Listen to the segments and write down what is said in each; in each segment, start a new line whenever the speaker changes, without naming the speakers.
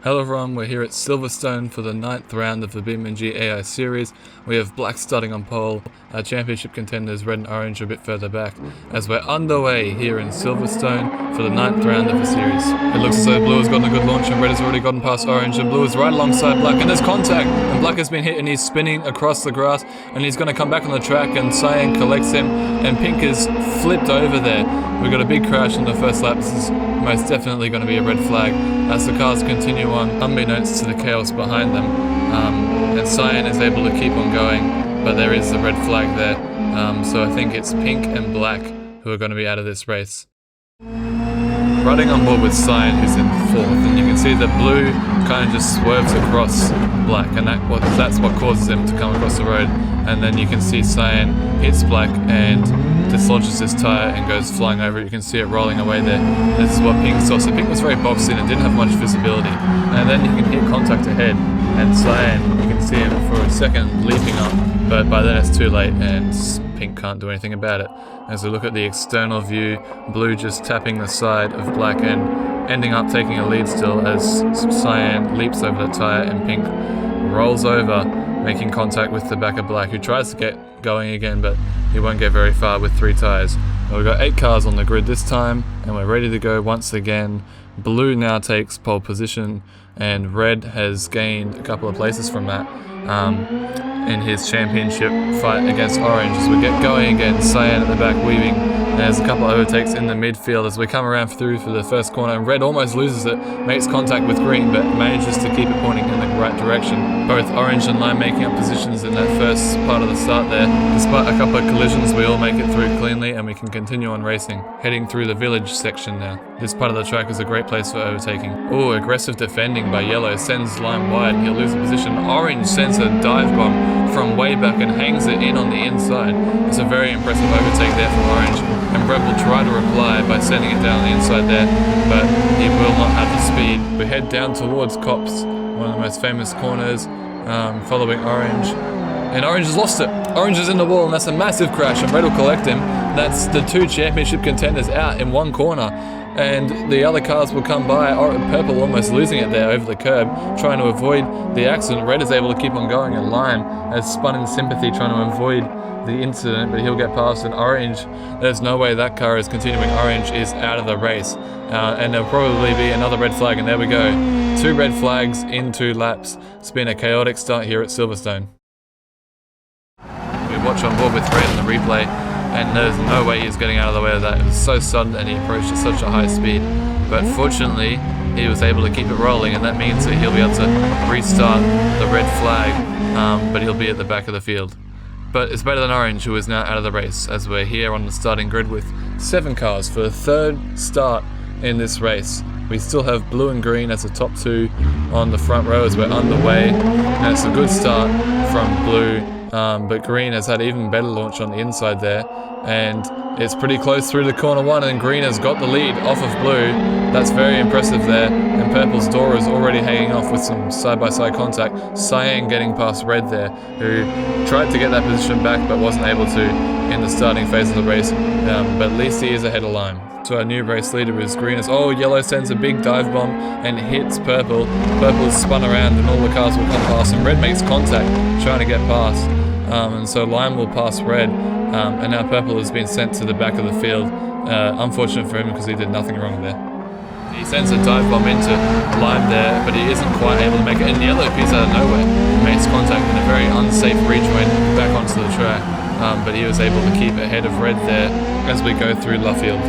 Hello everyone, we're here at Silverstone for the 9th round of the BeamNG AI series. We have black starting on pole, our championship contenders red and orange a bit further back, as we're underway here in Silverstone for the 9th round of the series. It looks as though blue has gotten a good launch and red has already gotten past orange, and blue is right alongside black, and there's contact, and black has been hit and he's spinning across the grass, and he's going to come back on the track, and Cyan collects him, and pink is flipped over there. We've got a big crash in the first lap. This is most definitely going to be a red flag as the cars continue on, unbeknownst to the chaos behind them. And Cyan is able to keep on going, but there is a red flag there. So I think it's pink and black who are going to be out of this race. Riding on board with Cyan, who's in 4th, and you can see that blue kind of just swerves across black, and that's what causes him to come across the road. And then you can see Cyan hits black and dislodges his tyre and goes flying over it. You can see it rolling away there. This is what pink saw. So pink was very boxed in and didn't have much visibility. And then you can hit contact ahead, and Cyan, you can see him for a second leaping up, but by then it's too late and pink can't do anything about it. As we look at the external view, blue just tapping the side of black and ending up taking a lead still as Cyan leaps over the tyre and pink rolls over, making contact with the back of black, who tries to get going again, but he won't get very far with 3 tyres. We've got 8 cars on the grid this time, and we're ready to go once again. Blue now takes pole position, and red has gained a couple of places from that in his championship fight against orange. As we get going again, Cyan at the back weaving. There's a couple of overtakes in the midfield as we come around through for the first corner, and red almost loses it, makes contact with green, but manages to keep it pointing in the right direction. Both orange and lime making up positions in that first part of the start there. Despite a couple of collisions, we all make it through cleanly and we can continue on racing, heading through the village section now. This part of the track is a great place for overtaking. Oh, aggressive defending by yellow sends lime wide. He'll lose a position. Orange sends a dive bomb from way back and hangs it in on the inside. It's a very impressive overtake there from orange, and red will try to reply by sending it down the inside there, but he will not have the speed. We head down towards Cops, one of the most famous corners, following orange, and orange has lost it. Orange is in the wall, and that's a massive crash, and red will collect him. That's the 2 championship contenders out in one corner, and the other cars will come by. Purple almost losing it there over the curb, trying to avoid the accident. Red is able to keep on going, and lime has spun in sympathy, trying to avoid the incident, but he'll get past. And orange, there's no way that car is continuing. Orange is out of the race, and there'll probably be another red flag, and there we go. 2 red flags in 2 laps. It's been a chaotic start here at Silverstone. We watch on board with red in the replay, and there's no way he's getting out of the way of that. It was so sudden and he approached at such a high speed, but fortunately he was able to keep it rolling, and that means that he'll be able to restart the red flag, but he'll be at the back of the field. But it's better than orange, who is now out of the race, as we're here on the starting grid with 7 cars for the 3rd start in this race. We still have blue and green as the top 2 on the front row as we're underway, and it's a good start from blue, but green has had even better launch on the inside there, and it's pretty close through to corner 1, and green has got the lead off of blue. That's very impressive there, and purple's door is already hanging off with some side-by-side contact. Cyan getting past red there, who tried to get that position back but wasn't able to in the starting phase of the race, but at least he is ahead of lime. So our new race leader is green. Yellow sends a big dive bomb and hits purple. Purple is spun around and all the cars will come past, and red makes contact trying to get past, and so lime will pass red, and now purple has been sent to the back of the field. Unfortunate for him because he did nothing wrong there. He sends a dive bomb into lime there, but he isn't quite able to make it, and yellow appears out of nowhere. He makes contact in a very unsafe rejoin back onto the track, but he was able to keep ahead of red there as we go through Luffield.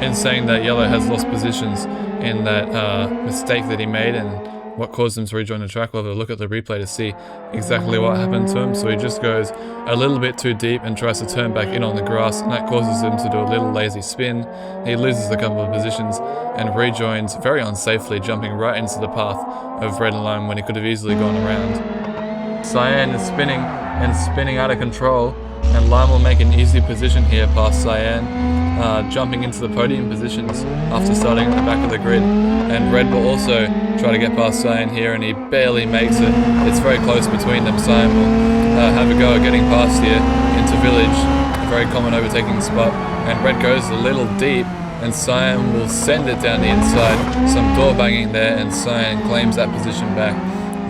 In saying that, yellow has lost positions in that mistake that he made, and what caused him to rejoin the track. We'll have a look at the replay to see exactly what happened to him. So he just goes a little bit too deep and tries to turn back in on the grass, and that causes him to do a little lazy spin. He loses a couple of positions and rejoins very unsafely, jumping right into the path of red and lime when he could have easily gone around. Cyan is spinning and spinning out of control, and lime will make an easy position here past Cyan, jumping into the podium positions after starting at the back of the grid, and red will also try to get past Cyan here, and he barely makes it. It's very close between them. Cyan will have a go at getting past here into village, a very common overtaking spot, and red goes a little deep and Cyan will send it down the inside. Some door banging there, and Cyan claims that position back.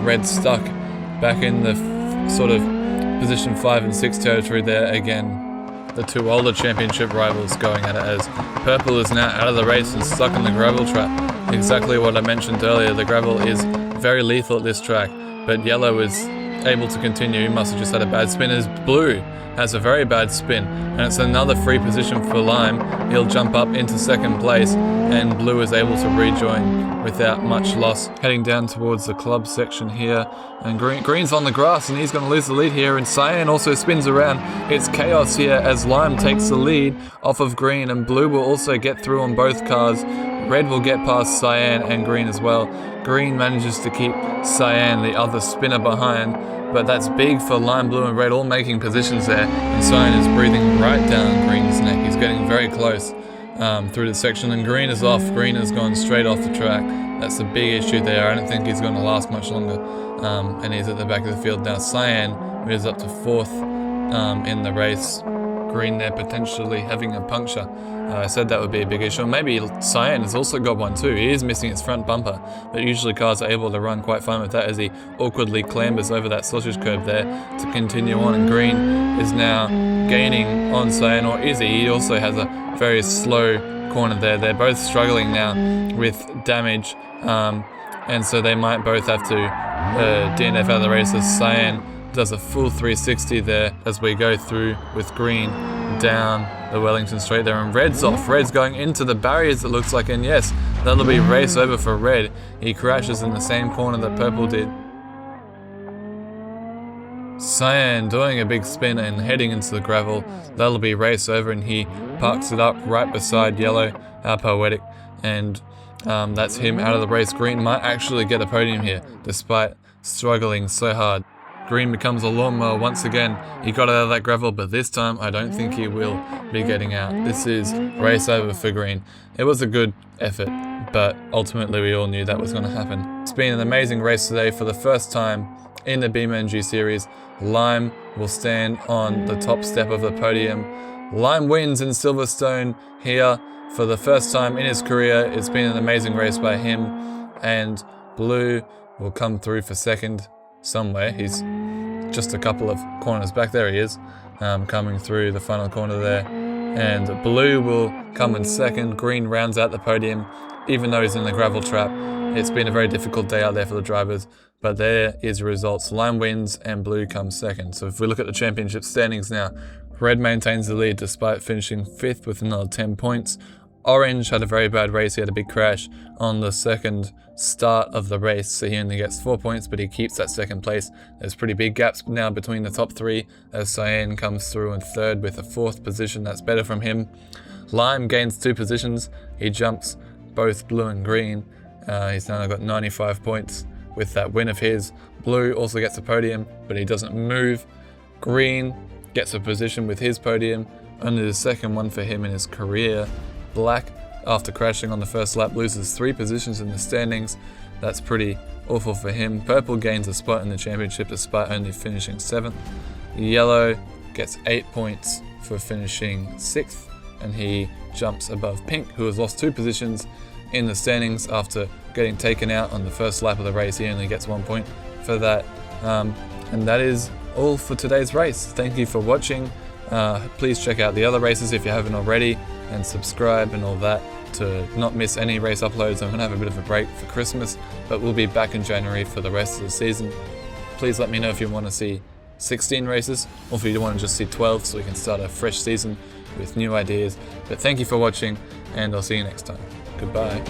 Red stuck back in the sort of position 5 and 6 territory there again. The two older championship rivals going at it, as Purple is now out of the race and stuck in the gravel trap. Exactly what I mentioned earlier, the gravel is very lethal at this track, but Yellow is able to continue. He must have just had a bad spin, as Blue has a very bad spin, and it's another free position for Lime. He'll jump up into second place, and Blue is able to rejoin without much loss. Heading down towards the club section here, and Green's on the grass, and he's going to lose the lead here, and Cyan also spins around. It's chaos here as Lime takes the lead off of Green, and Blue will also get through on both cars. Red will get past Cyan and Green as well. Green manages to keep Cyan, the other spinner, behind, but that's big for Lime, Blue and Red all making positions there, and Cyan is breathing right down Green's neck. He's getting very close through the section, and Green is off. Green has gone straight off the track. That's a big issue there. I don't think he's going to last much longer, and he's at the back of the field now. Cyan moves up to 4th in the race. Green there potentially having a puncture. I said that would be a big issue. Maybe Cyan has also got one too. He is missing his front bumper, but usually cars are able to run quite fine with that as he awkwardly clambers over that sausage curb there to continue on. And Green is now gaining on Cyan, or is he? He also has a very slow corner there. They're both struggling now with damage, and so they might both have to DNF out of the race, as Cyan does a full 360 there as we go through with Green down the Wellington Straight there, and Red's off. Red's going into the barriers, it looks like, and yes, that'll be race over for Red. He crashes in the same corner that Purple did. Cyan doing a big spin and heading into the gravel. That'll be race over, and he parks it up right beside Yellow, our Poetic, and that's him out of the race. Green might actually get a podium here despite struggling so hard. Green becomes a lawnmower once again. He got out of that gravel, but this time I don't think he will be getting out. This is race over for Green. It was a good effort, but ultimately we all knew that was going to happen. It's been an amazing race today. For the first time in the BeamNG series, Lime will stand on the top step of the podium. Lime wins in Silverstone here for the first time in his career. It's been an amazing race by him, and Blue will come through for second somewhere. He's just a couple of corners back. There he is, coming through the final corner there, and Blue will come in second. Green rounds out the podium, even though he's in the gravel trap. It's been a very difficult day out there for the drivers, but there is the results. Lime wins and Blue comes second. So if we look at the championship standings now, Red maintains the lead despite finishing 5th with another 10 points. Orange had a very bad race. He had a big crash on the second start of the race, so he only gets 4 points, but he keeps that second place. There's pretty big gaps now between the top 3 as Cyan comes through in 3rd with a 4th position. That's better from him. Lime gains 2 positions. He jumps both Blue and Green. He's now got 95 points with that win of his. Blue also gets a podium, but he doesn't move. Green gets a position with his podium, only the second one for him in his career. Black, after crashing on the first lap, loses 3 positions in the standings. That's pretty awful for him. Purple gains a spot in the championship despite only finishing 7th. Yellow gets 8 points for finishing 6th, and he jumps above Pink, who has lost 2 positions in the standings after getting taken out on the first lap of the race. He only gets 1 point for that. And that is all for today's race. Thank you for watching. Please check out the other races if you haven't already, and subscribe and all that to not miss any race uploads. I'm going to have a bit of a break for Christmas, but we'll be back in January for the rest of the season. Please let me know if you want to see 16 races, or if you want to just see 12 so we can start a fresh season with new ideas. But thank you for watching, and I'll see you next time. Goodbye.